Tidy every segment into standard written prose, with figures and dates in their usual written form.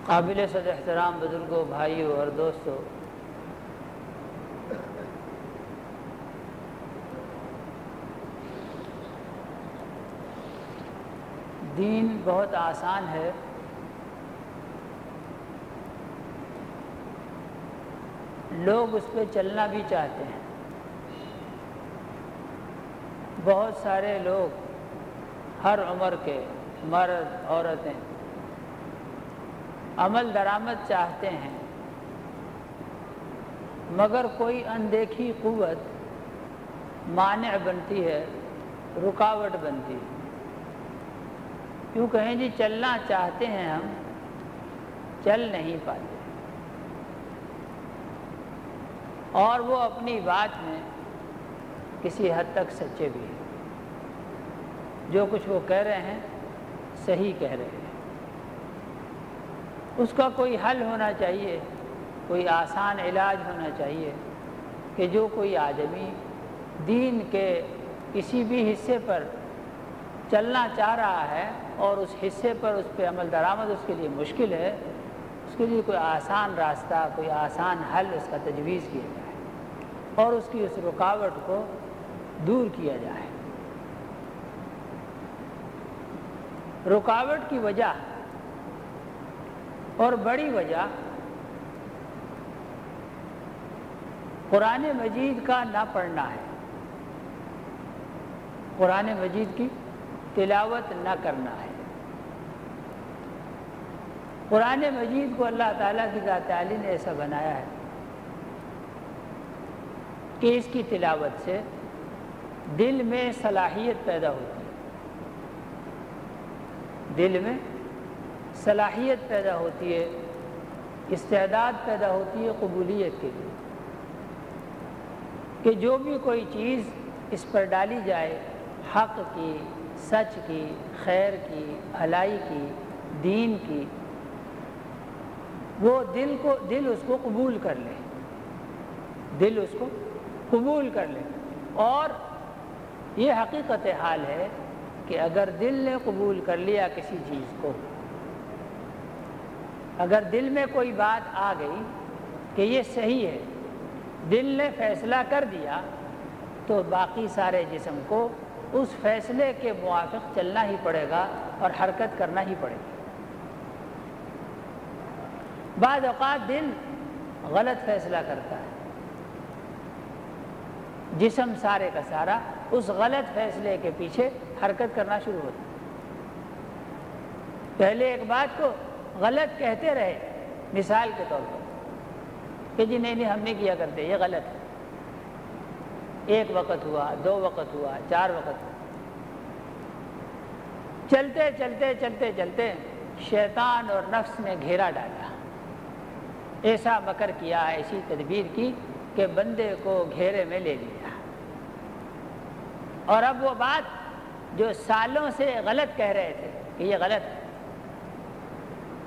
قابل صد احترام بزرگوں، بھائیوں اور دوستوں، دین بہت آسان ہے، لوگ اس پہ چلنا بھی چاہتے ہیں۔ بہت سارے لوگ ہر عمر کے مرد عورتیں عمل درآمد چاہتے ہیں، مگر کوئی اندیکھی قوت مانع بنتی ہے، رکاوٹ بنتی ہے۔ کیوں کہیں جی چلنا چاہتے ہیں، ہم چل نہیں پاتے، اور وہ اپنی بات میں کسی حد تک سچے بھی ہیں۔ جو کچھ وہ کہہ رہے ہیں صحیح کہہ رہے ہیں، اس کا کوئی حل ہونا چاہیے، کوئی آسان علاج ہونا چاہیے کہ جو کوئی آدمی دین کے کسی بھی حصے پر چلنا چاہ رہا ہے اور اس حصے پر اس پہ عمل درآمد اس کے لیے مشکل ہے، اس کے لیے کوئی آسان راستہ، کوئی آسان حل اس کا تجویز کیا جائے اور اس کی اس رکاوٹ کو دور کیا جائے۔ رکاوٹ کی وجہ اور بڑی وجہ قرآن مجید کا نہ پڑھنا ہے، قرآن مجید کی تلاوت نہ کرنا ہے۔ قرآن مجید کو اللہ تعالیٰ کی ذات عالی نے ایسا بنایا ہے کہ اس کی تلاوت سے دل میں صلاحیت پیدا ہوتی ہے، دل میں صلاحیت پیدا ہوتی ہے، استعداد پیدا ہوتی ہے قبولیت کے لیے، کہ جو بھی کوئی چیز اس پر ڈالی جائے، حق کی، سچ کی، خیر کی، بھلائی کی، دین کی، وہ دل اس کو قبول کر لے، دل اس کو قبول کر لے۔ اور یہ حقیقت حال ہے کہ اگر دل نے قبول کر لیا کسی چیز کو، اگر دل میں کوئی بات آ گئی کہ یہ صحیح ہے، دل نے فیصلہ کر دیا، تو باقی سارے جسم کو اس فیصلے کے موافق چلنا ہی پڑے گا اور حرکت کرنا ہی پڑے گا۔ بعض اوقات دل غلط فیصلہ کرتا ہے، جسم سارے کا سارا اس غلط فیصلے کے پیچھے حرکت کرنا شروع ہوتا ہے۔ پہلے ایک بات کو غلط کہتے رہے، مثال کے طور پر کہ جی نہیں ہم نہیں کیا کرتے، یہ غلط ہے۔ ایک وقت ہوا، دو وقت ہوا، چار وقت ہوا، چلتے چلتے چلتے چلتے شیطان اور نفس نے گھیرا ڈالا، ایسا مکر کیا، ایسی تدبیر کی کہ بندے کو گھیرے میں لے لیا، اور اب وہ بات جو سالوں سے غلط کہہ رہے تھے کہ یہ غلط ہے،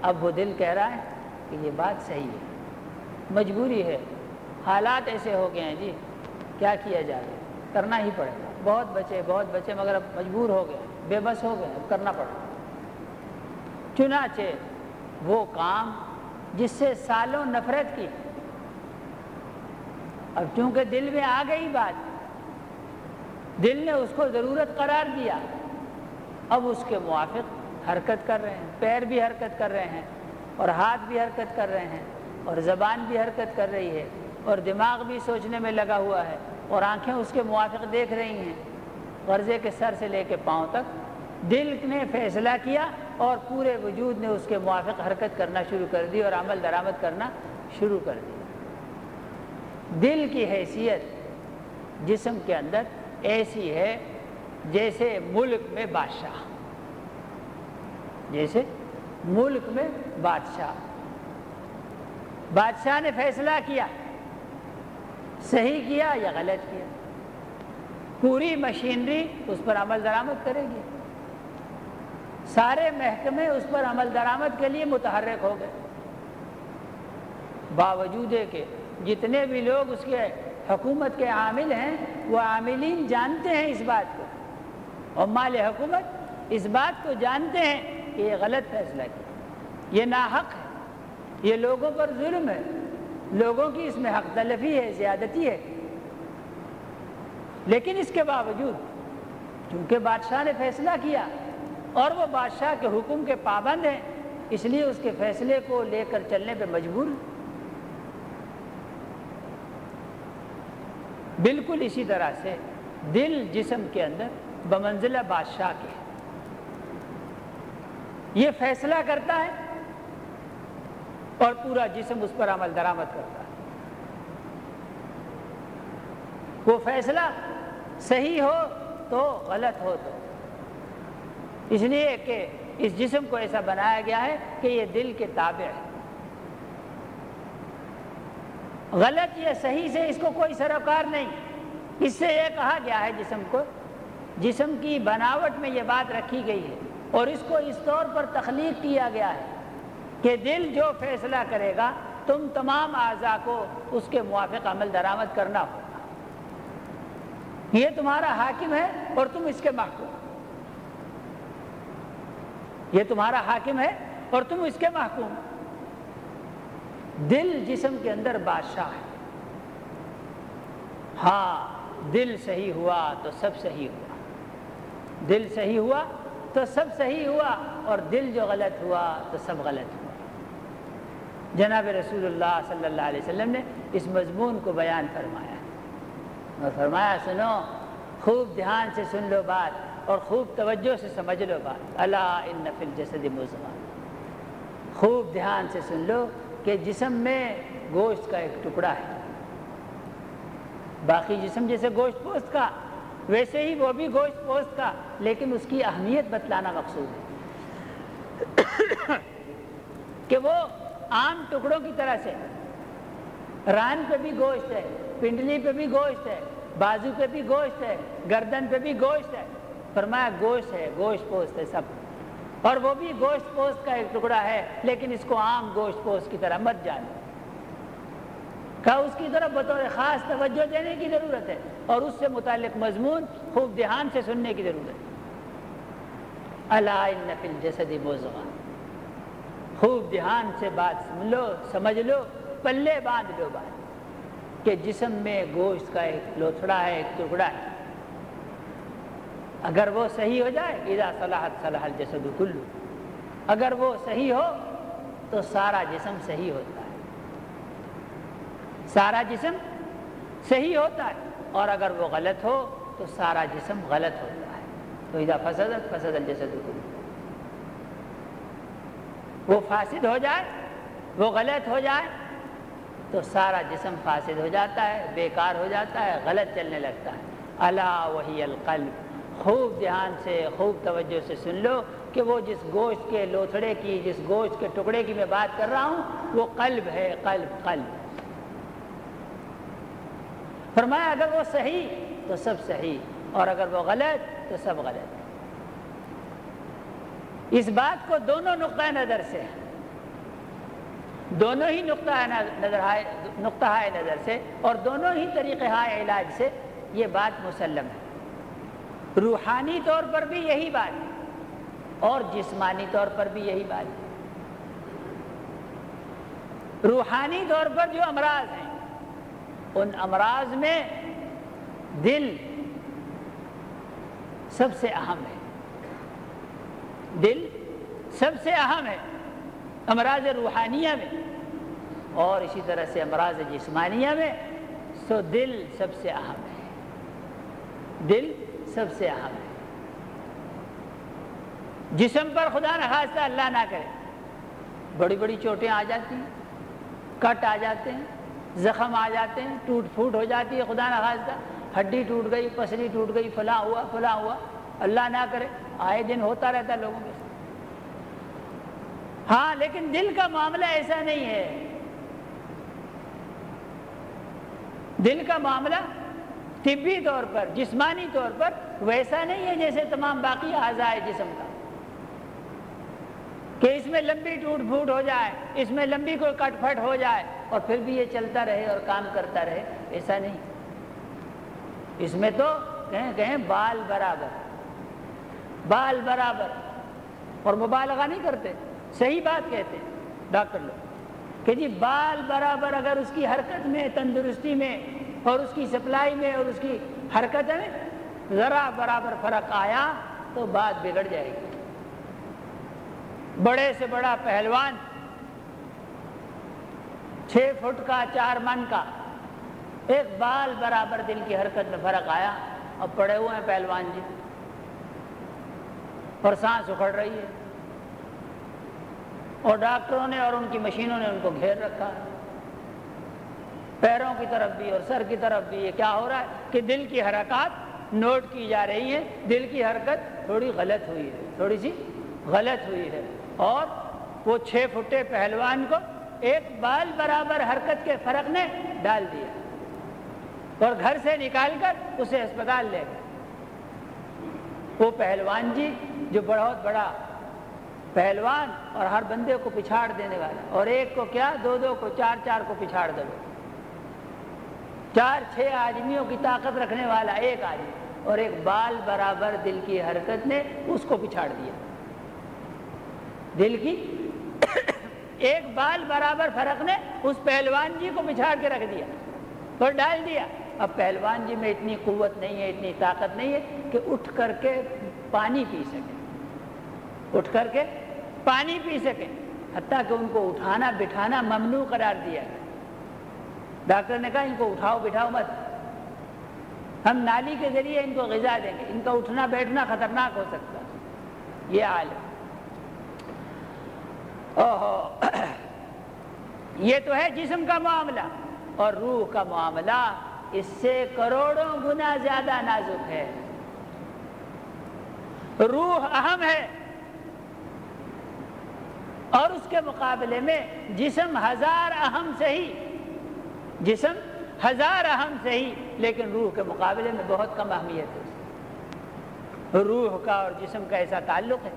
اب وہ دل کہہ رہا ہے کہ یہ بات صحیح ہے، مجبوری ہے، حالات ایسے ہو گئے ہیں جی، کیا کیا جائے، کرنا ہی پڑے گا۔ بہت بچے مگر اب مجبور ہو گئے، بے بس ہو گئے، اب کرنا پڑے گا۔ چنانچہ وہ کام جس سے سالوں نفرت کی، اب چونکہ دل میں آ گئی بات، دل نے اس کو ضرورت قرار دیا، اب اس کے موافق حرکت کر رہے ہیں، پیر بھی حرکت کر رہے ہیں، اور ہاتھ بھی حرکت کر رہے ہیں، اور زبان بھی حرکت کر رہی ہے، اور دماغ بھی سوچنے میں لگا ہوا ہے، اور آنکھیں اس کے موافق دیکھ رہی ہیں، غرضے کے سر سے لے کے پاؤں تک دل نے فیصلہ کیا اور پورے وجود نے اس کے موافق حرکت کرنا شروع کر دی اور عمل درآمد کرنا شروع کر دیا۔ دل کی حیثیت جسم کے اندر ایسی ہے جیسے ملک میں بادشاہ، جیسے ملک میں بادشاہ نے فیصلہ کیا، صحیح کیا یا غلط کیا، پوری مشینری اس پر عمل درآمد کرے گی، سارے محکمے اس پر عمل درآمد کے لیے متحرک ہو گئے، باوجود کہ جتنے بھی لوگ اس کے حکومت کے عامل ہیں وہ عاملین جانتے ہیں اس بات کو، عمال حکومت اس بات کو جانتے ہیں کہ یہ غلط فیصلہ کیا، یہ ناحق ہے، یہ لوگوں پر ظلم ہے، لوگوں کی اس میں حق تلفی ہے، زیادتی ہے، لیکن اس کے باوجود چونکہ بادشاہ نے فیصلہ کیا اور وہ بادشاہ کے حکم کے پابند ہیں، اس لیے اس کے فیصلے کو لے کر چلنے پہ مجبور۔ بالکل اسی طرح سے دل جسم کے اندر بمنزلہ بادشاہ کے یہ فیصلہ کرتا ہے اور پورا جسم اس پر عمل درآمد کرتا ہے۔ وہ فیصلہ صحیح ہو تو غلط ہو تو، اس لیے کہ اس جسم کو ایسا بنایا گیا ہے کہ یہ دل کے تابع ہے۔ غلط یا صحیح سے اس کو کوئی سروکار نہیں۔ اس سے یہ کہا گیا ہے جسم کو، جسم کی بناوٹ میں یہ بات رکھی گئی ہے اور اس کو اس طور پر تخلیق کیا گیا ہے کہ دل جو فیصلہ کرے گا تم تمام اعضاء کو اس کے موافق عمل درآمد کرنا ہوگا۔ یہ تمہارا حاکم ہے اور تم اس کے محکوم، یہ تمہارا حاکم ہے اور تم اس کے محکوم۔ دل جسم کے اندر بادشاہ ہے۔ ہاں، دل صحیح ہوا تو سب صحیح ہوا، دل صحیح ہوا تو سب صحیح ہوا، اور دل جو غلط ہوا تو سب غلط ہوا۔ جناب رسول اللہ صلی اللہ علیہ وسلم نے اس مضمون کو بیان فرمایا اور فرمایا سنو، خوب دھیان سے سن لو بات اور خوب توجہ سے سمجھ لو بات۔ الا ان فی الجسد مضغہ، خوب دھیان سے سن لو کہ جسم میں گوشت کا ایک ٹکڑا ہے۔ باقی جسم جیسے گوشت پوست کا ویسے ہی وہ بھی گوشت پوست کا، لیکن اس کی اہمیت بتلانا مقصود ہے کہ وہ عام ٹکڑوں کی طرح سے ران پہ بھی گوشت ہے، پنڈلی پہ بھی گوشت ہے، بازو پہ بھی گوشت ہے، گردن پہ بھی گوشت ہے۔ فرمایا گوشت ہے، گوشت پوست ہے سب، اور وہ بھی گوشت پوست کا ایک ٹکڑا ہے، لیکن اس کو عام گوشت پوست کی طرح مت جانو۔ کہا اس کی طرف بطور خاص توجہ دینے کی ضرورت ہے اور اس سے متعلق مضمون خوب دھیان سے سننے کی ضرورت ہے۔ الا ان فی الجسد مضغہ، خوب دھیان سے بات سن لو، سمجھ لو، پلے باندھ لو بات کہ جسم میں گوشت کا ایک لوتھڑا ہے، ایک ٹکڑا ہے۔ اگر وہ صحیح ہو جائے، اذا صلحت صلح الجسد کلہ، اگر وہ صحیح ہو تو سارا جسم صحیح ہوتا ہے، سارا جسم صحیح ہوتا ہے، اور اگر وہ غلط ہو تو سارا جسم غلط ہوتا ہے۔ تو اذا فسدت فسد الجسد کلہ، وہ فاسد ہو جائے، وہ غلط ہو جائے تو سارا جسم فاسد ہو جاتا ہے، بیکار ہو جاتا ہے، غلط چلنے لگتا ہے۔ الا وہی القلب، خوب دھیان سے خوب توجہ سے سن لو کہ وہ جس گوشت کے لوتھڑے کی، جس گوشت کے ٹکڑے کی میں بات کر رہا ہوں وہ قلب ہے، قلب قلب۔ فرمایا اگر وہ صحیح تو سب صحیح، اور اگر وہ غلط تو سب غلط۔ اس بات کو دونوں نقطہ نظر سے، دونوں ہی نقطہ نظر سے اور دونوں ہی طریقہ علاج سے یہ بات مسلم ہے۔ روحانی طور پر بھی یہی بات ہے اور جسمانی طور پر بھی یہی بات ہے۔ روحانی طور پر جو امراض ہیں ان امراض میں دل سب سے اہم ہے، دل سب سے اہم ہے امراض روحانیہ میں، اور اسی طرح سے امراض جسمانیہ میں سو دل سب سے اہم ہے، دل سب سے اہم ہے۔ جسم پر خدا نخواستہ اللہ نہ کرے بڑی بڑی چوٹیں آ جاتی ہیں، کٹ آ جاتے ہیں، زخم آ جاتے ہیں، ٹوٹ پھوٹ ہو جاتی ہے، خدا نخواستہ ہڈی ٹوٹ گئی، پسلی ٹوٹ گئی، فلاں ہوا فلاں ہوا، اللہ نہ کرے، آئے دن ہوتا رہتا ہے لوگوں کے ساتھ۔ ہاں لیکن دل کا معاملہ ایسا نہیں ہے، دل کا معاملہ طبی طور پر، جسمانی طور پر ویسا نہیں ہے جیسے تمام باقی اعضاء جسم کا، کہ اس میں لمبی ٹوٹ پھوٹ ہو جائے، اس میں لمبی کوئی کٹ پھٹ ہو جائے اور پھر بھی یہ چلتا رہے اور کام کرتا رہے، ایسا نہیں۔ اس میں تو کہیں بال برابر، بال برابر، اور مبالغہ نہیں کرتے، صحیح بات کہتے ہیں ڈاکٹر لوگ کہ جی بال برابر اگر اس کی حرکت میں، تندرستی میں اور اس کی سپلائی میں اور اس کی حرکت میں ذرا برابر فرق آیا تو بات بگڑ جائے گی۔ بڑے سے بڑا پہلوان 6 فٹ کا 4 من کا، ایک بال برابر دل کی حرکت میں فرق آیا، اب پڑے ہوئے ہیں پہلوان جی اور سانس اکھڑ رہی ہے اور ڈاکٹروں نے اور ان کی مشینوں نے ان کو گھیر رکھا ہے، پیروں کی طرف بھی اور سر کی طرف بھی۔ یہ کیا ہو رہا ہے کہ دل کی حرکات نوٹ کی جا رہی ہیں، دل کی حرکت تھوڑی غلط ہوئی ہے، تھوڑی سی غلط ہوئی ہے، اور وہ 6 فٹے پہلوان کو ایک بال برابر حرکت کے فرق نے ڈال دیا اور گھر سے نکال کر اسے اسپتال لے گئے۔ وہ پہلوان جی جو بہت بڑا پہلوان اور ہر بندے کو پچھاڑ دینے والا، اور ایک کو کیا 2 کو 4 کو پچھاڑ دو، 4-6 آدمیوں کی طاقت رکھنے والا ایک آدمی، اور ایک بال برابر دل کی حرکت نے اس کو پچھاڑ دیا۔ دل کی ایک بال برابر فرق نے اس پہلوان جی کو پچھاڑ کے رکھ دیا اور ڈال دیا۔ اب پہلوان جی میں اتنی قوت نہیں ہے، اتنی طاقت نہیں ہے کہ اٹھ کر کے پانی پی سکیں، اٹھ کر کے پانی پی سکیں، حتیٰ کہ ان کو اٹھانا بٹھانا ممنوع قرار دیا گیا۔ ڈاکٹر نے کہا ان کو اٹھاؤ بٹھاؤ مت، ہم نالی کے ذریعے ان کو غذا دیں گے، ان کا اٹھنا بیٹھنا خطرناک ہو سکتا ہے۔ یہ حال ہے۔ یہ تو ہے جسم کا معاملہ، اور روح کا معاملہ اس سے کروڑوں گنا زیادہ نازک ہے۔ روح اہم ہے اور اس کے مقابلے میں جسم 1000 اہم صحیح، جسم 1000 اہم صحیح، لیکن روح کے مقابلے میں بہت کم اہمیت ہے۔ روح کا اور جسم کا ایسا تعلق ہے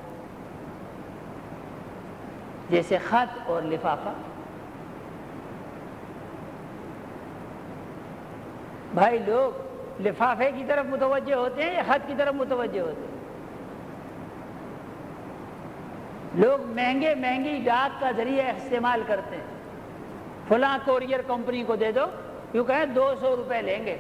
جیسے خط اور لفافہ۔ بھائی لوگ لفافے کی طرف متوجہ ہوتے ہیں یا خط کی طرف متوجہ ہوتے ہیں؟ لوگ مہنگی ڈاک کا ذریعہ استعمال کرتے ہیں، فلاں کوریئر کمپنی کو دے دو، یوں کہیں 200 روپے لیں گے،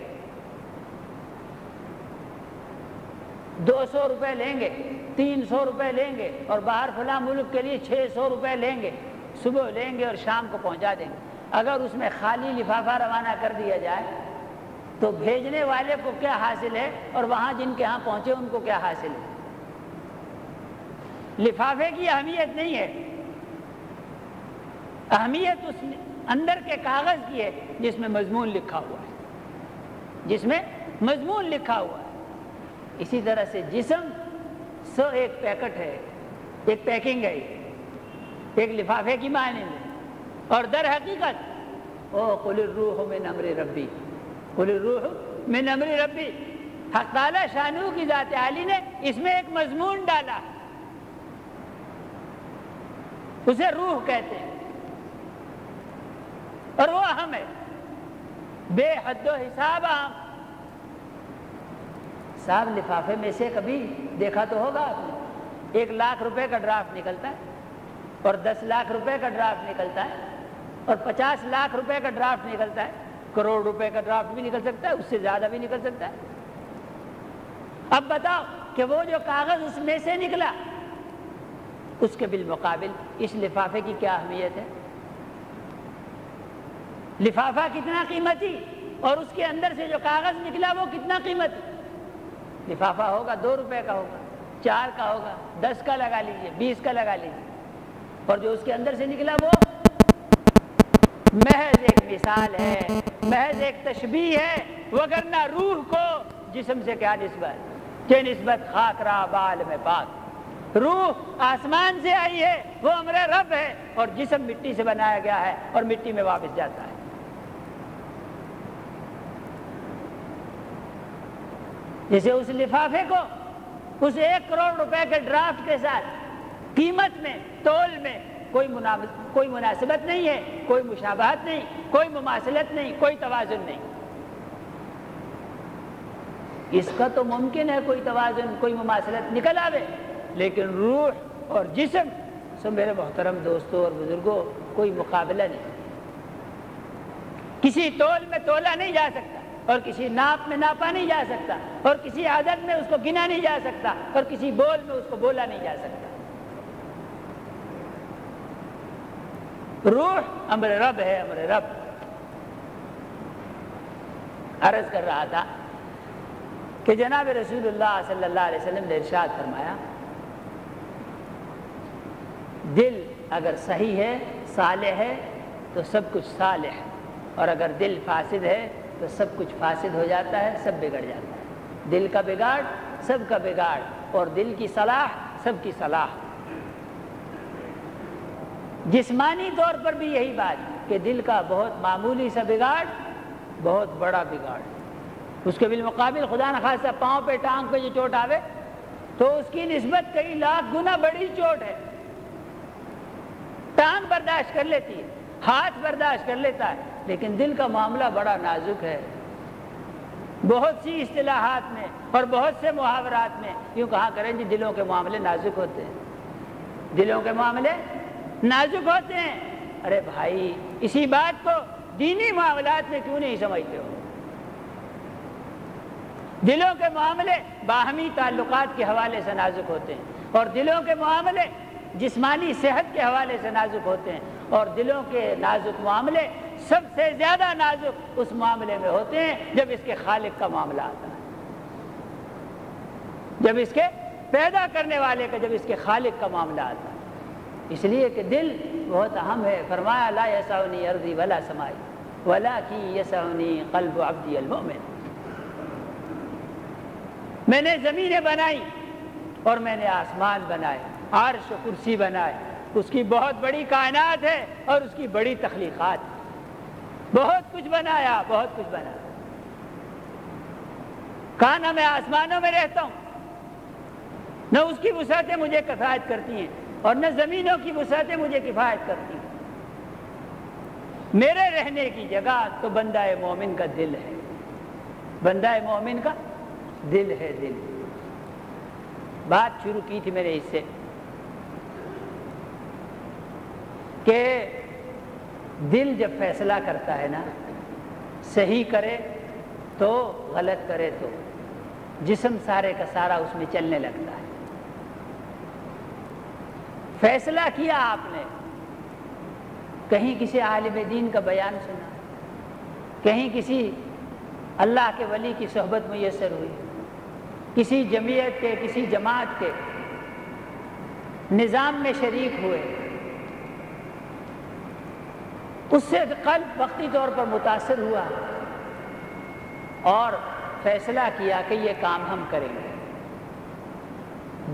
200 روپے لیں گے، 300 روپے لیں گے، اور باہر فلاں ملک کے لیے 600 روپے لیں گے، صبح لیں گے اور شام کو پہنچا دیں گے۔ اگر اس میں خالی لفافہ روانہ کر دیا جائے تو بھیجنے والے کو کیا حاصل ہے اور وہاں جن کے ہاں پہنچے ان کو کیا حاصل ہے؟ لفافے کی اہمیت نہیں ہے، اہمیت اس اندر کے کاغذ کی ہے جس میں مضمون لکھا ہوا ہے، جس میں مضمون لکھا ہوا ہے۔ اسی طرح سے جسم ایک پیکٹ ہے، ایک پیکنگ ہے، ایک لفافے کی مانند ہے، اور در حقیقت قل الروح من امر ربی، قل الروح من امر ربی، حق تعالی شانہ کی ذات عالی نے اس میں ایک مضمون ڈالا، اسے روح کہتے ہیں، اور وہ اہم ہے، بے حد و حساب اہم۔ صاحب لفافے میں سے کبھی دیکھا تو ہوگا آپ نے، 1 لاکھ روپے کا ڈرافٹ نکلتا ہے، اور 10 لاکھ روپے کا ڈرافٹ نکلتا ہے، اور 50 لاکھ روپے کا ڈرافٹ نکلتا ہے، کروڑ روپے کا ڈرافٹ بھی نکل سکتا ہے، اس سے زیادہ بھی نکل سکتا ہے۔ اب بتاؤ کہ وہ جو کاغذ اس میں سے نکلا اس کے بالمقابل اس لفافے کی کیا اہمیت ہے؟ لفافہ کتنا قیمتی اور اس کے اندر سے جو کاغذ نکلا وہ کتنا قیمتی؟ لفافہ ہوگا 2 روپے کا ہوگا، 4 کا ہوگا، 10 کا لگا لیجئے، 20 کا لگا لیجئے، اور جو اس کے اندر سے نکلا وہ محض ایک مثال ہے، محض ایک تشبیہ ہے، وگرنہ روح کو جسم سے کیا نسبت؟ کہ نسبت خاک را بعالم پاک۔ روح آسمان سے آئی ہے، وہ امر رب ہے، اور جسم مٹی سے بنایا گیا ہے اور مٹی میں واپس جاتا ہے۔ جیسے اس لفافے کو اس 1 کروڑ روپے کے ڈرافٹ کے ساتھ قیمت میں، تول میں کوئی مناسبت نہیں ہے، کوئی مشابہت نہیں، کوئی مماثلت نہیں، کوئی توازن نہیں۔ اس کا تو ممکن ہے کوئی توازن، کوئی مماثلت نکل آوے، لیکن روح اور جسم سو میرے محترم دوستوں اور بزرگوں کوئی مقابلہ نہیں۔ کسی تول میں تولا نہیں جا سکتا، اور کسی ناپ میں ناپا نہیں جا سکتا، اور کسی عدد میں اس کو گنا نہیں جا سکتا، اور کسی بول میں اس کو بولا نہیں جا سکتا۔ روح امر رب ہے، امر رب۔ عرض کر رہا تھا کہ جناب رسول اللہ صلی اللہ علیہ وسلم نے ارشاد فرمایا، دل اگر صحیح ہے، صالح ہے، تو سب کچھ صالح ہے، اور اگر دل فاسد ہے تو سب کچھ فاسد ہو جاتا ہے، سب بگڑ جاتا ہے۔ دل کا بگاڑ سب کا بگاڑ، اور دل کی صلاح سب کی صلاح۔ جسمانی طور پر بھی یہی بات کہ دل کا بہت معمولی سا بگاڑ بہت بڑا بگاڑ، اس کے بالمقابل خدا نخواستہ پاؤں پہ ٹانگ پہ جو چوٹ آوے تو اس کی نسبت کئی لاکھ گنا بڑی چوٹ ہے۔ ٹانگ برداشت کر لیتی ہے، ہاتھ برداشت کر لیتا ہے، لیکن دل کا معاملہ بڑا نازک ہے۔ بہت سی اصطلاحات میں اور بہت سے محاورات میں یوں کہا کریں جی دلوں کے معاملے نازک ہوتے ہیں، دلوں کے معاملے نازک ہوتے ہیں۔ ارے بھائی، اسی بات کو دینی معاملات میں کیوں نہیں سمجھتے ہو؟ دلوں کے معاملے باہمی تعلقات کے حوالے سے نازک ہوتے ہیں، اور دلوں کے معاملے جسمانی صحت کے حوالے سے نازک ہوتے ہیں، اور دلوں کے نازک معاملے سب سے زیادہ نازک اس معاملے میں ہوتے ہیں جب اس کے خالق کا معاملہ آتا ہے، جب اس کے پیدا کرنے والے کا، جب اس کے خالق کا معاملہ آتا ہے۔ اس لیے کہ دل بہت اہم ہے۔ فرمایا لا یسعنی ارضی ولا سمائی ولکن یسعنی قلب عبدی المؤمن۔ میں نے زمینیں بنائی اور میں نے آسمان بنائے، عرش و کرسی بنائے، اس کی بہت بڑی کائنات ہے اور اس کی بڑی تخلیقات، بہت کچھ بنایا، بہت کچھ بنایا۔ کہا نہ میں آسمانوں میں رہتا ہوں، نہ اس کی وسعتیں مجھے کفایت کرتی ہیں، اور نہ زمینوں کی وسعتیں مجھے کفایت کرتی ہیں۔ میرے رہنے کی جگہ تو بندہ مومن کا دل ہے، بندہ مومن کا دل ہے، دل۔ بات شروع کی تھی میں نے اس سے کہ دل جب فیصلہ کرتا ہے نا، صحیح کرے تو غلط کرے تو جسم سارے کا سارا اس میں چلنے لگتا ہے۔ فیصلہ کیا آپ نے، کہیں کسی عالم دین کا بیان سنا، کہیں کسی اللہ کے ولی کی صحبت میسر ہوئی، کسی جمعیت کے، کسی جماعت کے نظام میں شریک ہوئے، اس سے قلب وقتی طور پر متاثر ہوا اور فیصلہ کیا کہ یہ کام ہم کریں گے،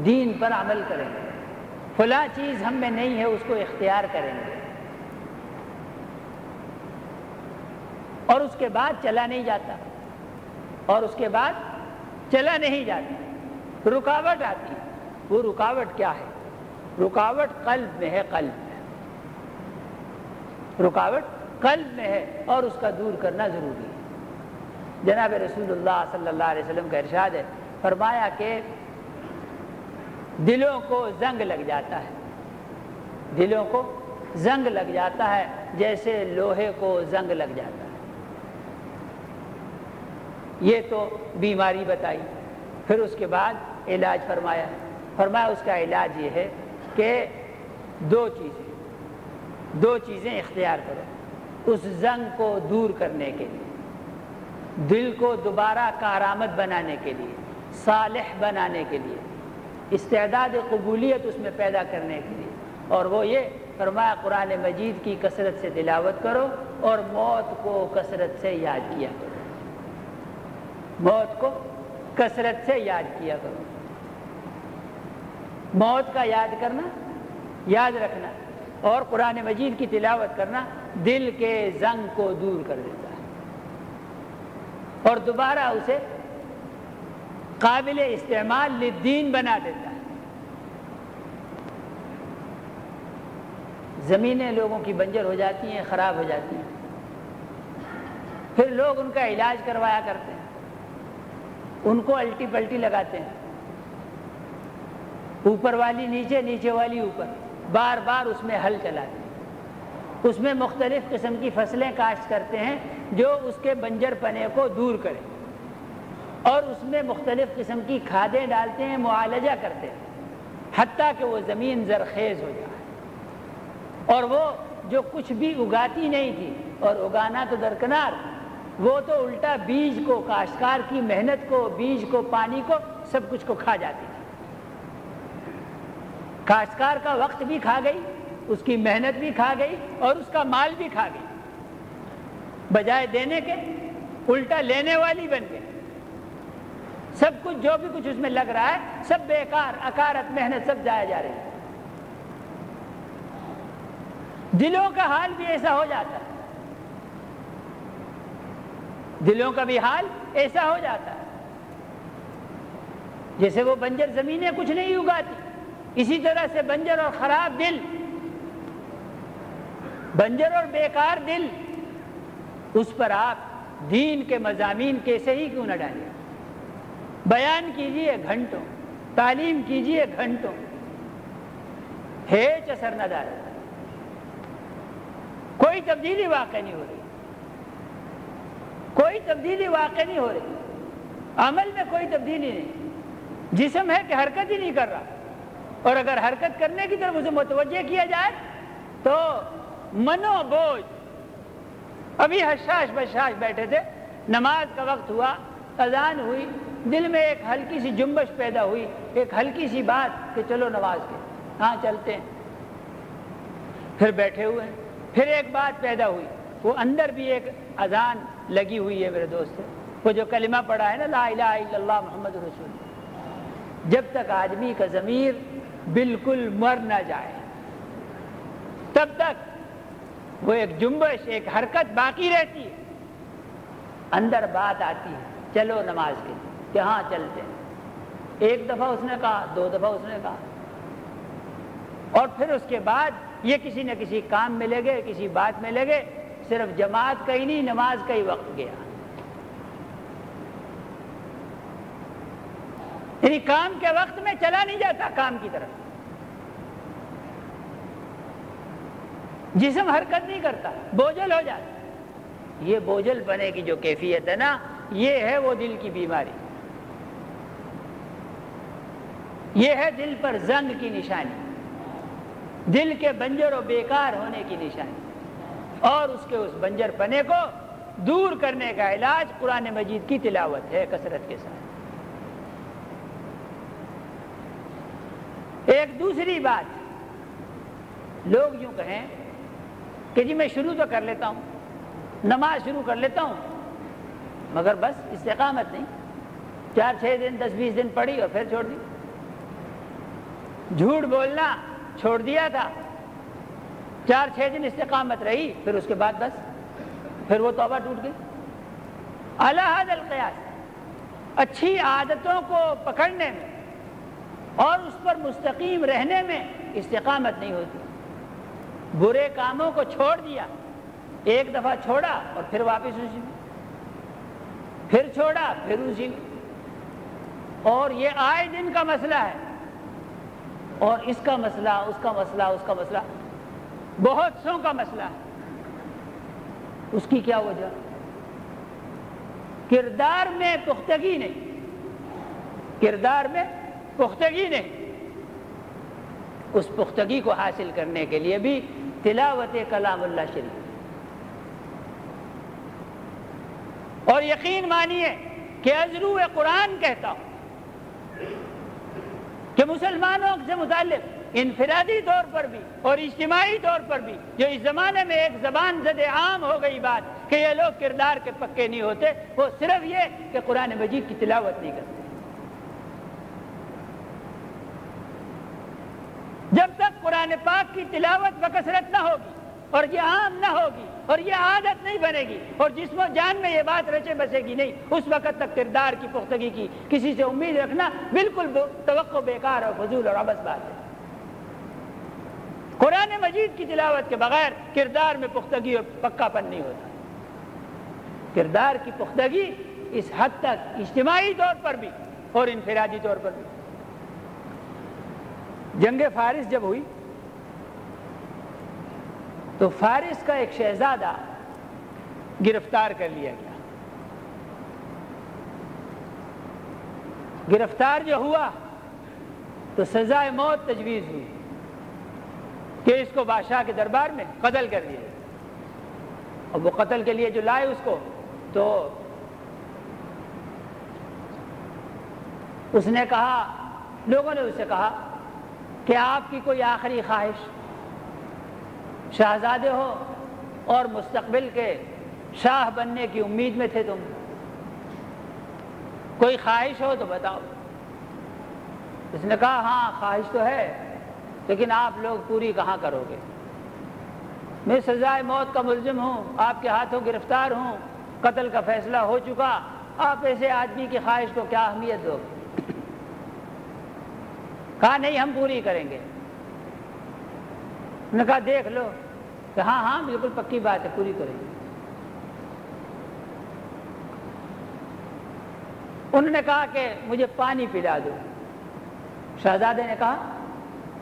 دین پر عمل کریں گے، فلاں چیز ہم میں نہیں ہے اس کو اختیار کریں گے، اور اس کے بعد چلا نہیں جاتا، اور اس کے بعد چلا نہیں جاتا، رکاوٹ آتی ہے۔ وہ رکاوٹ کیا ہے؟ رکاوٹ قلب میں ہے، قلب میں رکاوٹ قلب میں ہے، اور اس کا دور کرنا ضروری ہے۔ جناب رسول اللہ صلی اللہ علیہ وسلم کا ارشاد ہے، فرمایا کہ دلوں کو زنگ لگ جاتا ہے، دلوں کو زنگ لگ جاتا ہے جیسے لوہے کو زنگ لگ جاتا ہے۔ یہ تو بیماری بتائی، پھر اس کے بعد علاج فرمایا اس کا علاج یہ ہے کہ دو چیزیں اختیار کرو اس زنگ کو دور کرنے کے لیے، دل کو دوبارہ کارآمد بنانے کے لیے، صالح بنانے کے لیے، استعداد قبولیت اس میں پیدا کرنے کے لیے، اور وہ یہ فرمایا قرآن مجید کی کثرت سے تلاوت کرو اور موت کو کثرت سے یاد کیا کرو، موت کو کثرت سے یاد کیا کرو۔ موت کا یاد کرنا، یاد رکھنا اور قرآن مجید کی تلاوت کرنا دل کے زنگ کو دور کر دیتا ہے اور دوبارہ اسے قابل استعمال للدین بنا دیتا ہے۔ زمینیں لوگوں کی بنجر ہو جاتی ہیں، خراب ہو جاتی ہیں، پھر لوگ ان کا علاج کروایا کرتے ہیں، ان کو الٹی پلٹی لگاتے ہیں، اوپر والی نیچے، نیچے والی اوپر، بار بار اس میں ہل چلاتے ہیں، اس میں مختلف قسم کی فصلیں کاشت کرتے ہیں جو اس کے بنجر پنے کو دور کریں، اور اس میں مختلف قسم کی کھادیں ڈالتے ہیں، معالجہ کرتے ہیں حتیٰ کہ وہ زمین زرخیز ہو جائے، اور وہ جو کچھ بھی اگاتی نہیں تھی، اور اگانا تو درکنار، وہ تو الٹا بیج کو، کاشتکار کی محنت کو، بیج کو، پانی کو، سب کچھ کو کھا جاتی تھی۔ کاشتکار کا وقت بھی کھا گئی، اس کی محنت بھی کھا گئی، اور اس کا مال بھی کھا گئی، بجائے دینے کے الٹا لینے والی بن گئی۔ سب کچھ جو بھی کچھ اس میں لگ رہا ہے سب بیکار، اکارت محنت سب جایا جا رہی ہے۔ دلوں کا حال بھی ایسا ہو جاتا ہے، دلوں کا بھی حال ایسا ہو جاتا ہے، جیسے وہ بنجر زمینیں کچھ نہیں اگاتی، اسی طرح سے بنجر اور خراب دل، بنجر اور بیکار دل، اس پر آپ دین کے مضامین کیسے ہی کیوں نہ ڈالیں، بیان کیجئے گھنٹوں، تعلیم کیجئے گھنٹوں، ہیچ اثر نہ ڈالے، کوئی تبدیلی واقع نہیں ہو رہی، کوئی تبدیلی واقع نہیں ہو رہی، عمل میں کوئی تبدیلی نہیں، جسم ہے کہ حرکت ہی نہیں کر رہا، اور اگر حرکت کرنے کی طرف اسے متوجہ کیا جائے تو منو بوجھ۔ ابھی حشاش بشاش بیٹھے تھے، نماز کا وقت ہوا، اذان ہوئی، دل میں ایک ہلکی سی جنبش پیدا ہوئی، ایک ہلکی سی بات کہ چلو نماز کے، ہاں چلتے ہیں، پھر بیٹھے ہوئے ہیں، پھر ایک بات پیدا ہوئی، وہ اندر بھی ایک اذان لگی ہوئی ہے میرے دوست، وہ جو کلمہ پڑھا ہے نا، لا الہ الا اللہ محمد رسول اللہ، جب تک آدمی کا ضمیر بالکل مر نہ جائے تب تک وہ ایک جنبش، ایک حرکت باقی رہتی ہے، اندر بات آتی ہے چلو نماز کے، کہ ہاں چلتے ہیں، ایک دفعہ اس نے کہا، دو دفعہ اس نے کہا، اور پھر اس کے بعد یہ کسی نہ کسی کام میں لگے، کسی بات میں لگے، صرف جماعت کا ہی نہیں، نماز کا ہی وقت گیا، یعنی کام کے وقت میں چلا نہیں جاتا کام کی طرف، جسم حرکت نہیں کرتا، بوجھل ہو جاتا۔ یہ بوجھل بنے کی جو کیفیت ہے نا، یہ ہے وہ دل کی بیماری، یہ ہے دل پر زنگ کی نشانی، دل کے بنجر و بیکار ہونے کی نشانی، اور اس کے اس بنجر پنے کو دور کرنے کا علاج قرآن مجید کی تلاوت ہے کثرت کے ساتھ۔ ایک دوسری بات، لوگ یوں کہیں کہ جی میں شروع تو کر لیتا ہوں، نماز شروع کر لیتا ہوں، مگر بس استقامت نہیں، 4-6 دن 10-20 دن پڑھی اور پھر چھوڑ دی، جھوٹ بولنا چھوڑ دیا تھا، 4-6 دن استقامت رہی، پھر اس کے بعد بس پھر وہ توبہ ٹوٹ گئی۔ علی ھذا القیاس، اچھی عادتوں کو پکڑنے میں اور اس پر مستقیم رہنے میں استقامت نہیں ہوتی، برے کاموں کو چھوڑ دیا، ایک دفعہ چھوڑا اور پھر واپس اسی میں، پھر چھوڑا پھر اسی میں، اور یہ آئے دن کا مسئلہ ہے، اور اس کا مسئلہ، اس کا مسئلہ، اس کا مسئلہ، بہت سوں کا مسئلہ ہے۔ اس کی کیا وجہ؟ کردار میں پختگی نہیں، کردار میں پختگی نہیں۔ اس پختگی کو حاصل کرنے کے لیے بھی تلاوت کلام اللہ شریف، اور یقین مانیے کہ ازرو قرآن کہتا ہوں کہ مسلمانوں سے متعلق انفرادی طور پر بھی اور اجتماعی طور پر بھی جو اس زمانے میں ایک زبان زد عام ہو گئی بات کہ یہ لوگ کردار کے پکے نہیں ہوتے، وہ صرف یہ کہ قرآن مجید کی تلاوت نہیں کرتے۔ جب تک قرآن پاک کی تلاوت بکثرت نہ ہوگی اور یہ عام نہ ہوگی اور یہ عادت نہیں بنے گی اور جسم و جان میں یہ بات رچے بسے گی نہیں، اس وقت تک کردار کی پختگی کی کسی سے امید رکھنا بالکل توقع بیکار اور فضول اور عبث بات ہے۔ قرآن مجید کی تلاوت کے بغیر کردار میں پختگی اور پکا پن نہیں ہوتا۔ کردار کی پختگی اس حد تک اجتماعی طور پر بھی اور انفرادی طور پر بھی۔ جنگ فارس جب ہوئی تو فارس کا ایک شہزادہ گرفتار کر لیا گیا. گرفتار جو ہوا تو سزائے موت تجویز ہوئی کہ اس کو بادشاہ کے دربار میں قتل کر دیا. اور وہ قتل کے لیے جو لائے اس کو، تو اس نے کہا، لوگوں نے اسے کہا کہ آپ کی کوئی آخری خواہش، شہزادے ہو اور مستقبل کے شاہ بننے کی امید میں تھے تم، کوئی خواہش ہو تو بتاؤ. اس نے کہا ہاں خواہش تو ہے، لیکن آپ لوگ پوری کہاں کرو گے؟ میں سزائے موت کا ملزم ہوں، آپ کے ہاتھوں گرفتار ہوں، قتل کا فیصلہ ہو چکا، آپ ایسے آدمی کی خواہش کو کیا اہمیت دو گے؟ کہا نہیں ہم پوری کریں گے. انہوں نے کہا دیکھ لو کہ ہاں ہاں بالکل پکی بات ہے، پوری کریں گے. انہوں نے کہا کہ مجھے پانی پلا دو. شہزادے نے کہا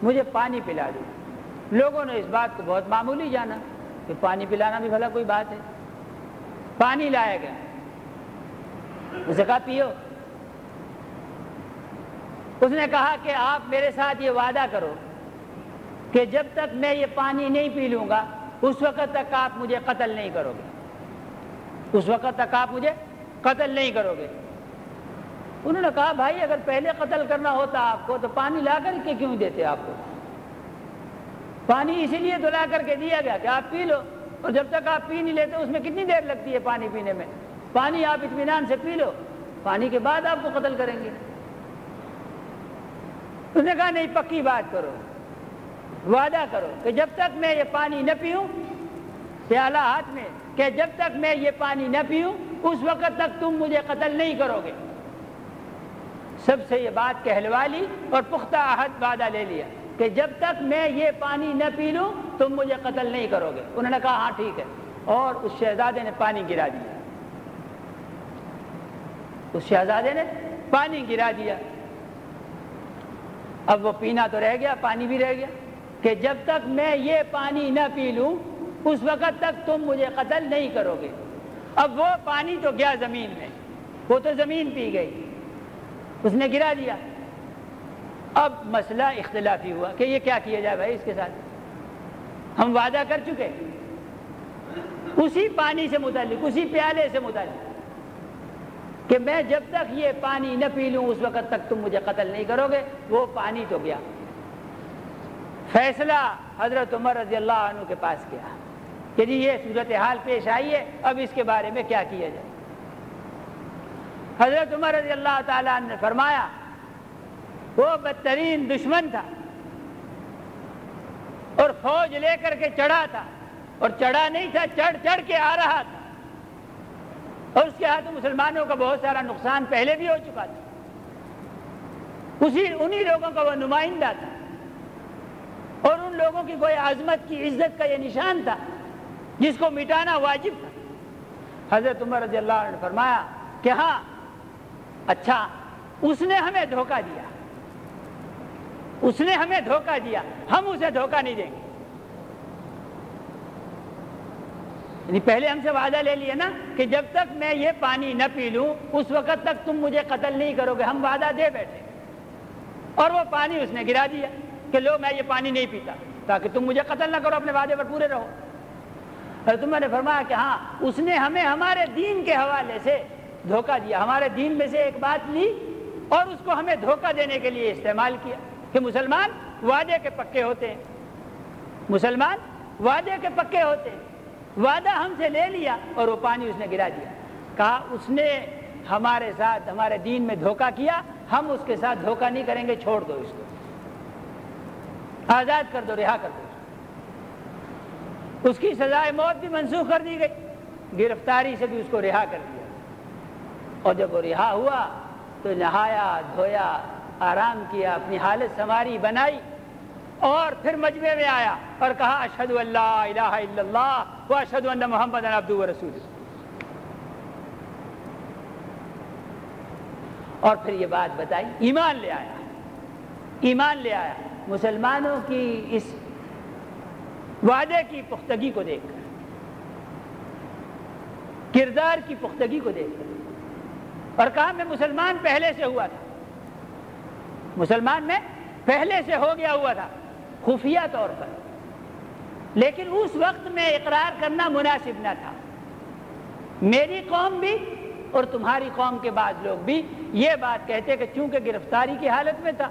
مجھے پانی پلا دو. لوگوں نے اس بات کو بہت معمولی جانا کہ پانی پلانا بھی بھلا کوئی بات ہے. پانی لایا گیا، اسے کہا پیو. اس نے کہا کہ آپ میرے ساتھ یہ وعدہ کرو کہ جب تک میں یہ پانی نہیں پی لوں گا اس وقت تک آپ مجھے قتل نہیں کرو گے، اس وقت تک آپ مجھے قتل نہیں کرو گے. انہوں نے کہا بھائی اگر پہلے قتل کرنا ہوتا آپ کو تو پانی لا کر کے کیوں دیتے؟ آپ کو پانی اسی لیے تو لا کر کے دیا گیا کہ آپ پی لو، اور جب تک آپ پی نہیں لیتے اس میں کتنی دیر لگتی ہے پانی پینے میں؟ پانی آپ اطمینان سے پی لو، پانی کے بعد آپ کو قتل کریں گے. اس نے کہا نہیں پکی بات کرو، وعدہ کرو کہ جب تک میں یہ پانی نہ پیوں، پیالہ ہاتھ میں، کہ جب تک میں یہ پانی نہ پیوں اس وقت تک تم مجھے قتل نہیں کرو گے. سب سے یہ بات کہلوا لی اور پختہ عہد وعدہ لے لیا کہ جب تک میں یہ پانی نہ پی لوں تم مجھے قتل نہیں کرو گے. انہوں نے کہا ہاں ٹھیک ہے، اور اس شہزادے نے پانی گرا دیا. اس شہزادے نے پانی گرا دیا. اب وہ پینا تو رہ گیا، پانی بھی رہ گیا کہ جب تک میں یہ پانی نہ پی لوں اس وقت تک تم مجھے قتل نہیں کرو گے. اب وہ پانی تو گیا زمین میں، وہ تو زمین پی گئی، اس نے گرا دیا. اب مسئلہ اختلافی ہوا کہ یہ کیا کیا جائے بھائی اس کے ساتھ. ہم وعدہ کر چکے اسی پانی سے متعلق، اسی پیالے سے متعلق کہ میں جب تک یہ پانی نہ پی لوں اس وقت تک تم مجھے قتل نہیں کرو گے. وہ پانی تو گیا. فیصلہ حضرت عمر رضی اللہ عنہ کے پاس کیا کہ جی یہ صورتحال پیش آئی ہے، اب اس کے بارے میں کیا کیا جائے. حضرت عمر رضی اللہ تعالیٰ عنہ نے فرمایا وہ بدترین دشمن تھا اور فوج لے کر کے چڑھا تھا، اور چڑھا نہیں تھا، چڑھ چڑھ کے آ رہا تھا، اور اس کے ہاتھوں مسلمانوں کا بہت سارا نقصان پہلے بھی ہو چکا تھا. انہی لوگوں کا وہ نمائندہ تھا، اور ان لوگوں کی کوئی عظمت کی عزت کا یہ نشان تھا جس کو مٹانا واجب تھا. حضرت عمر رضی اللہ عنہ نے فرمایا کہ ہاں اچھا اس نے ہمیں دھوکہ دیا، اس نے ہمیں دھوکہ دیا، ہم اسے دھوکہ نہیں دیں گے. یعنی پہلے ہم سے وعدہ لے لیا نا کہ جب تک میں یہ پانی نہ پی لوں اس وقت تک تم مجھے قتل نہیں کرو گے. ہم وعدہ دے بیٹھے، اور وہ پانی اس نے گرا دیا کہ لو میں یہ پانی نہیں پیتا تاکہ تم مجھے قتل نہ کرو، اپنے وعدے پر پورے رہو. حضرت عمر نے فرمایا کہ ہاں اس نے ہمیں ہمارے دین کے حوالے سے دھوکہ دیا، ہمارے دین میں سے ایک بات لی اور اس کو ہمیں دھوکہ دینے کے لیے استعمال کیا کہ مسلمان وعدے کے پکے ہوتے ہیں، مسلمان وعدے کے پکے ہوتے ہیں. وعدہ ہم سے لے لیا اور وہ پانی اس نے گرا دیا. کہا اس نے ہمارے ساتھ ہمارے دین میں دھوکہ کیا، ہم اس کے ساتھ دھوکہ نہیں کریں گے، چھوڑ دو اس کو، آزاد کر دو، رہا کر دو. اس کی سزائے موت بھی منسوخ کر دی گئی، گرفتاری سے بھی اس کو رہا کر دیا. اور جب وہ رہا ہوا تو نہایا دھویا، آرام کیا، اپنی حالت سنواری بنائی، اور پھر مجمع میں آیا اور کہا اشہد ان لا الہ الا اللہ و اشہد ان محمد عبدہ و رسولہ. اور پھر یہ بات بتائی، ایمان لے آیا، ایمان لے آیا. مسلمانوں کی اس وعدے کی پختگی کو دیکھ کر، کردار کی پختگی کو دیکھ کر، اور کہا میں مسلمان پہلے سے ہوا تھا، مسلمان میں پہلے سے ہو گیا ہوا تھا خفیہ طور پر، لیکن اس وقت میں اقرار کرنا مناسب نہ تھا۔ میری قوم بھی اور تمہاری قوم کے بعض لوگ بھی یہ بات کہتے کہ چونکہ گرفتاری کی حالت میں تھا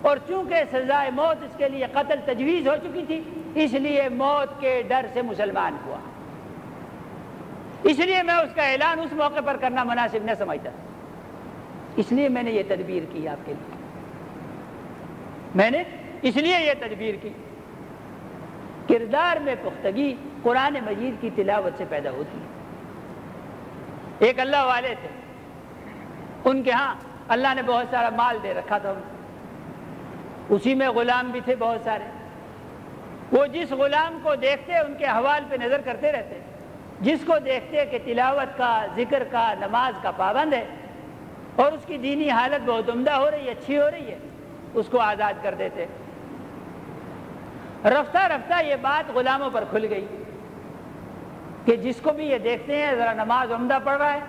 اور چونکہ سزائے موت اس کے لیے قتل تجویز ہو چکی تھی، اس لیے موت کے ڈر سے مسلمان ہوا، اس لیے میں اس کا اعلان اس موقع پر کرنا مناسب نہ سمجھتا، اس لیے میں نے یہ تدبیر کی آپ کے لیے، میں نے اس لیے یہ تدبیر کی۔ کردار میں پختگی قرآن مجید کی تلاوت سے پیدا ہوتی ہے۔ ایک اللہ والے تھے، ان کے ہاں اللہ نے بہت سارا مال دے رکھا تھا، اسی میں غلام بھی تھے بہت سارے۔ وہ جس غلام کو دیکھتے ان کے احوال پہ نظر کرتے رہتے، جس کو دیکھتے کہ تلاوت کا، ذکر کا، نماز کا پابند ہے اور اس کی دینی حالت بہت عمدہ ہو رہی ہے، اچھی ہو رہی ہے، اس کو آزاد کر دیتے۔ رفتہ رفتہ یہ بات غلاموں پر کھل گئی کہ جس کو بھی یہ دیکھتے ہیں ذرا نماز عمدہ پڑھ رہا ہے،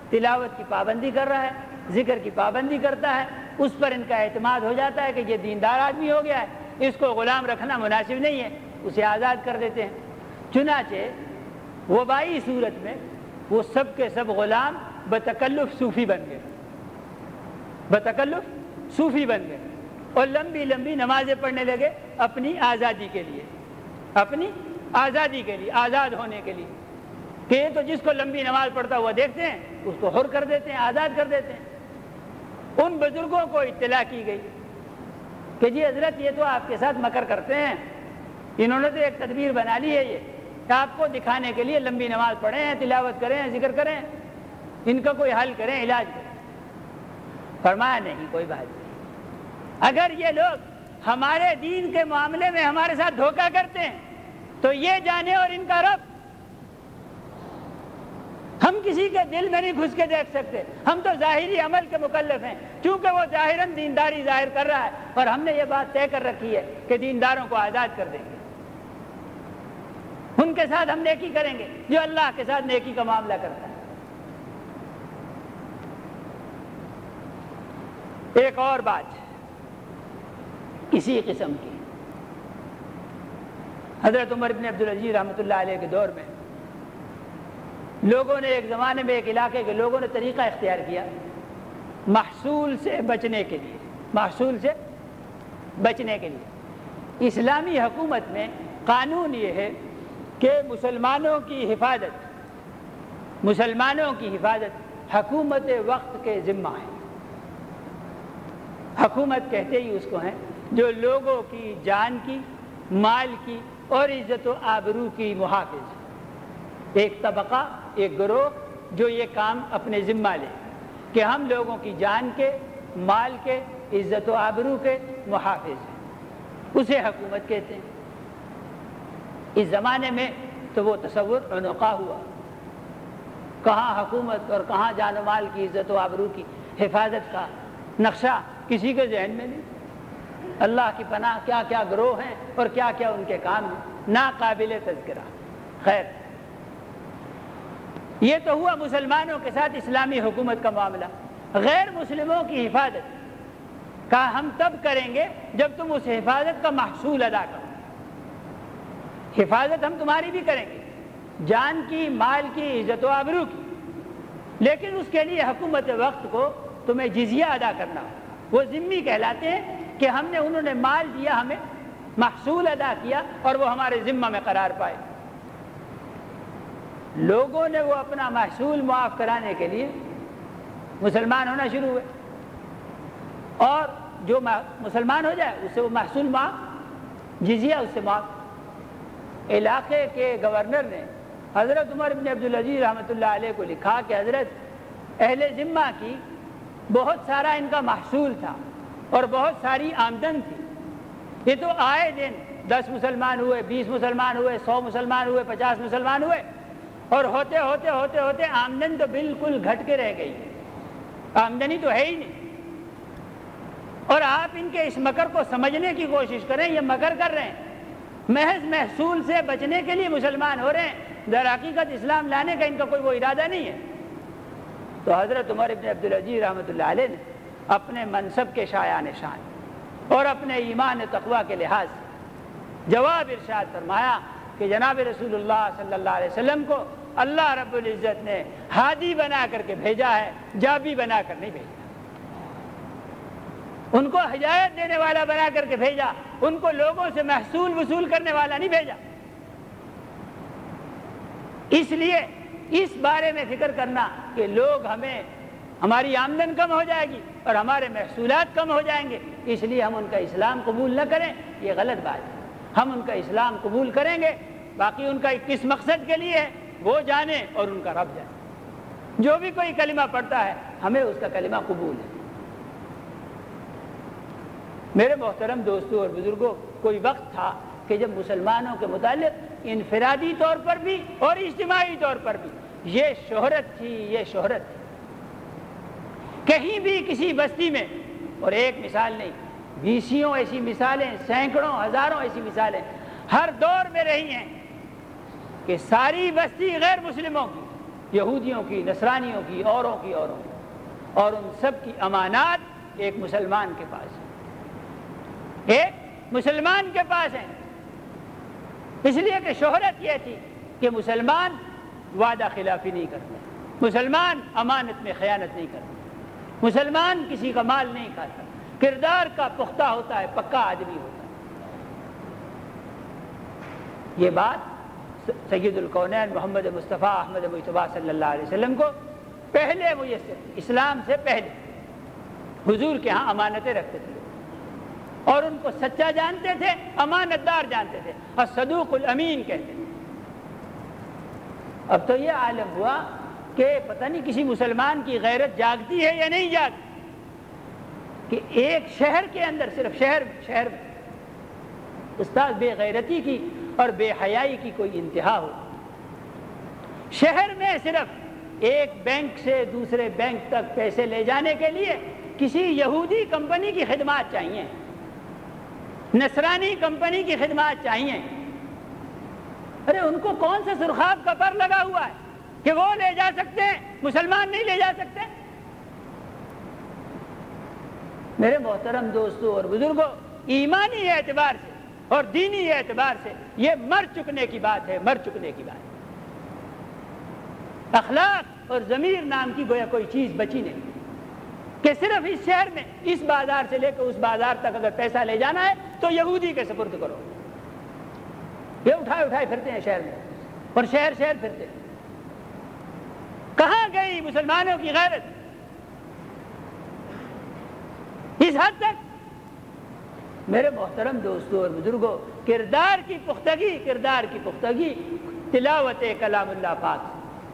تلاوت کی پابندی کر رہا ہے، ذکر کی پابندی کرتا ہے، اس پر ان کا اعتماد ہو جاتا ہے کہ یہ دیندار آدمی ہو گیا ہے، اس کو غلام رکھنا مناسب نہیں ہے، اسے آزاد کر دیتے ہیں۔ چنانچہ وبائی صورت میں وہ سب کے سب غلام بتکلف صوفی بن گئے، بتکلف صوفی بن گئے اور لمبی لمبی نمازیں پڑھنے لگے اپنی آزادی کے لیے، اپنی آزادی کے لیے، آزاد ہونے کے لیے، کہ یہ تو جس کو لمبی نماز پڑھتا ہوا دیکھتے ہیں اس کو حر کر دیتے ہیں، آزاد کر دیتے ہیں۔ ان بزرگوں کو اطلاع کی گئی کہ جی حضرت یہ تو آپ کے ساتھ مکر کرتے ہیں، انہوں نے تو ایک تدبیر بنا لی ہے، یہ کہ آپ کو دکھانے کے لیے لمبی نماز پڑھیں ہیں، تلاوت کریں، ذکر کریں، ان کا کوئی حل کریں، علاج کریں۔ فرمایا نہیں، کوئی بات نہیں، اگر یہ لوگ ہمارے دین کے معاملے میں ہمارے ساتھ دھوکہ کرتے ہیں تو یہ جانے اور ان کا رب، ہم کسی کے دل میں نہیں گھس کے دیکھ سکتے، ہم تو ظاہری عمل کے مکلف ہیں، چونکہ وہ ظاہراً دینداری ظاہر کر رہا ہے اور ہم نے یہ بات طے کر رکھی ہے کہ دینداروں کو آزاد کر دیں گے، ان کے ساتھ ہم نیکی کریں گے جو اللہ کے ساتھ نیکی کا معاملہ کرتا ہے۔ ایک اور بات اسی قسم کی، حضرت عمر بن عبدالعزیز رحمۃ اللہ علیہ کے دور میں لوگوں نے ایک زمانے میں ایک علاقے کے لوگوں نے طریقہ اختیار کیا محصول سے بچنے کے لیے، محصول سے بچنے کے لیے۔ اسلامی حکومت میں قانون یہ ہے کہ مسلمانوں کی حفاظت حکومت وقت کے ذمہ ہے۔ حکومت کہتے ہی اس کو ہیں جو لوگوں کی جان کی، مال کی اور عزت و آبرو کی محافظ، ایک طبقہ، ایک گروہ جو یہ کام اپنے ذمہ لے کہ ہم لوگوں کی جان کے، مال کے، عزت و آبرو کے محافظ ہیں، اسے حکومت کہتے ہیں۔ اس زمانے میں تو وہ تصور عنقا ہوا، کہاں حکومت اور کہاں جان و مال کی، عزت و آبرو کی حفاظت کا نقشہ کسی کے ذہن میں نہیں۔ اللہ کی پناہ کیا کیا گروہ ہیں اور کیا کیا ان کے کام ہیں، ناقابل تذکرہ۔ خیر، یہ تو ہوا مسلمانوں کے ساتھ اسلامی حکومت کا معاملہ۔ غیر مسلموں کی حفاظت کا ہم تب کریں گے جب تم اس حفاظت کا محصول ادا کرو۔ حفاظت ہم تمہاری بھی کریں گے، جان کی، مال کی، عزت و آبرو کی، لیکن اس کے لیے حکومت وقت کو تمہیں جزیہ ادا کرنا ہو۔ وہ ذمہ کہلاتے ہیں کہ ہم نے، انہوں نے مال دیا، ہمیں محصول ادا کیا اور وہ ہمارے ذمہ میں قرار پائے۔ لوگوں نے وہ اپنا محصول معاف کرانے کے لیے مسلمان ہونا شروع ہوئے، اور جو مسلمان ہو جائے اس سے وہ محصول معاف، جزیہ اس سے معاف۔ علاقے کے گورنر نے حضرت عمر بن عبدالعزیز رحمۃ اللہ علیہ کو لکھا کہ حضرت، اہل ذمہ کی بہت سارا ان کا محصول تھا اور بہت ساری آمدن تھی، یہ تو آئے دن 10 مسلمان ہوئے، 20 مسلمان ہوئے، 100 مسلمان ہوئے، 50 مسلمان ہوئے، اور ہوتے ہوتے آمدن تو بالکل گھٹ کے رہ گئی، آمدنی تو ہے ہی نہیں۔ اور آپ ان کے اس مکر کو سمجھنے کی کوشش کریں، یہ مکر کر رہے ہیں، محض محصول سے بچنے کے لیے مسلمان ہو رہے ہیں، در حقیقت اسلام لانے کا ان کا کوئی وہ ارادہ نہیں ہے۔ تو حضرت عمر بن عبدالعزیز رحمۃ اللہ علیہ نے اپنے منصب کے شایان شان اور اپنے ایمان تقویٰ کے لحاظ سے جواب ارشاد فرمایا کہ جناب رسول اللہ صلی اللہ علیہ وسلم کو اللہ رب العزت نے ہادی بنا کر کے بھیجا ہے، جابی بنا کر نہیں بھیجا۔ ان کو ہدایت دینے والا بنا کر کے بھیجا، ان کو لوگوں سے محصول وصول کرنے والا نہیں بھیجا۔ اس لیے اس بارے میں فکر کرنا کہ لوگ ہماری آمدن کم ہو جائے گی اور ہمارے محصولات کم ہو جائیں گے، اس لیے ہم ان کا اسلام قبول نہ کریں، یہ غلط بات ہے۔ ہم ان کا اسلام قبول کریں گے، باقی ان کا کس مقصد کے لیے ہے وہ جانے اور ان کا رب جانے۔ جو بھی کوئی کلمہ پڑھتا ہے ہمیں اس کا کلمہ قبول ہے۔ میرے محترم دوستوں اور بزرگوں، کوئی وقت تھا کہ جب مسلمانوں کے متعلق انفرادی طور پر بھی اور اجتماعی طور پر بھی یہ شہرت تھی۔ کہیں بھی کسی بستی میں، اور ایک مثال نہیں، بیسیوں ایسی مثالیں، سینکڑوں ہزاروں ایسی مثالیں ہر دور میں رہی ہیں کہ ساری بستی غیر مسلموں کی، یہودیوں کی، نصرانیوں کی، اوروں کی، اور ان سب کی امانات ایک مسلمان کے پاس ہے، ایک مسلمان کے پاس ہے۔ اس لیے کہ شہرت یہ تھی کہ مسلمان وعدہ خلافی نہیں کرتے، مسلمان امانت میں خیانت نہیں کرتے، مسلمان کسی کا مال نہیں کھاتا، کردار کا پختہ ہوتا ہے، پکا آدمی ہوتا ہے۔ یہ بات سید الکونین محمد مصطفیٰ احمد مجتبیٰ صلی اللہ علیہ وسلم کو پہلے میسر تھی، اسلام سے پہلے حضور کے ہاں امانتیں رکھتے تھے اور ان کو سچا جانتے تھے، امانت دار جانتے تھے، اور صدوق الامین کہتے تھے۔ اب تو یہ عالم ہوا کہ پتہ نہیں کسی مسلمان کی غیرت جاگتی ہے یا نہیں جاگتی کہ ایک شہر کے اندر، صرف شہر میں استاد بے غیرتی کی اور بے حیائی کی کوئی انتہا ہو۔ شہر میں صرف ایک بینک سے دوسرے بینک تک پیسے لے جانے کے لیے کسی یہودی کمپنی کی خدمات چاہیے، نصرانی کمپنی کی خدمات چاہیے۔ ارے ان کو کون سا سرخاب کا پر لگا ہوا ہے کہ وہ لے جا سکتے ہیں، مسلمان نہیں لے جا سکتے؟ میرے محترم دوستوں اور بزرگوں، ایمانی اعتبار سے اور دینی اعتبار سے یہ مر چکنے کی بات ہے، مر چکنے کی بات ہے۔ اخلاق اور ضمیر نام کی گویا کوئی چیز بچی نہیں کہ صرف اس شہر میں اس بازار سے لے کے اس بازار تک اگر پیسہ لے جانا ہے تو یہودی کے سپرد کرو۔ یہ اٹھائے پھرتے ہیں شہر میں اور شہر پھرتے ہیں۔ کہاں گئی مسلمانوں کی غیرت؟ اس حد تک میرے محترم دوستوں اور بزرگوں، کردار کی پختگی تلاوت کلام اللہ پاک۔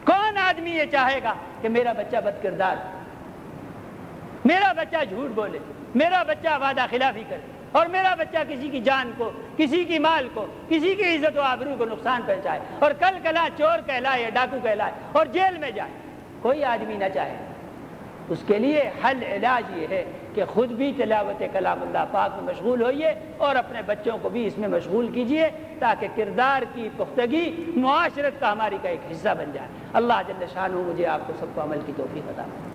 کون آدمی یہ چاہے گا کہ میرا بچہ بد کردار، میرا بچہ جھوٹ بولے، میرا بچہ وعدہ خلافی کرے، اور میرا بچہ کسی کی جان کو، کسی کی مال کو، کسی کی عزت و آبرو کو نقصان پہنچائے اور کل کلا چور کہلائے یا ڈاکو کہلائے اور جیل میں جائے؟ کوئی آدمی نہ چاہے۔ اس کے لیے حل علاج یہ ہے کہ خود بھی تلاوت کلام اللہ پاک میں مشغول ہوئیے اور اپنے بچوں کو بھی اس میں مشغول کیجئے تاکہ کردار کی پختگی معاشرت کا ہماری کا ایک حصہ بن جائے۔ اللہ جل شانہ مجھے آپ کو سب کو عمل کی توفیق عطا فرمائے۔